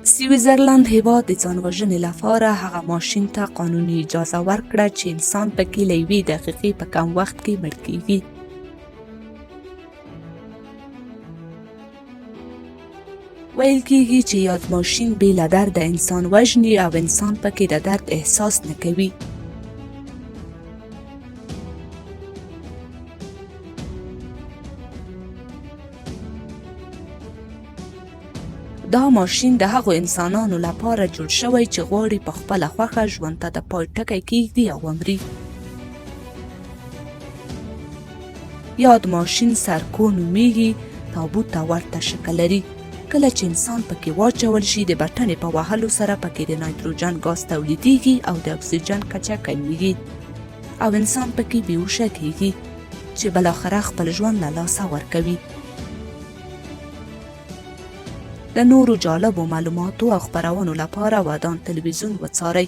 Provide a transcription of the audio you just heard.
سویزرلند هیواد د ځانوژنې لپاره هغه ماشین ته قانوني اجازه ورکړه چې انسان پکې له 1 دقیقې په کم وخت کې مړ کیږي. ویل کیږي چې یاد ماشین بې له درده انسان وژني او انسان پکې د درد احساس نه کوي. دا ماشین د هغو انسانانو لپاره جوړ شوی چې غواړي په خپله خوښه ژوند ته د پای ټکی کیږدي او ومري. یاد ماشین سرکو نومیږي، تابوت ته ورته شکل لري. کله چې انسان پکې واچول شي د بټنې په وهلو سره پکې د نایتروجن ګاز تولیدیږي او د اکسیجن کچه کمیږي او انسان پکې بیهوشه کیږي چې بالاخره خپل ژوند له لاسه ورکوي. د نورو جالبو معلوماتو او خپرونو لپاره ودان تلویزیون وڅارئ.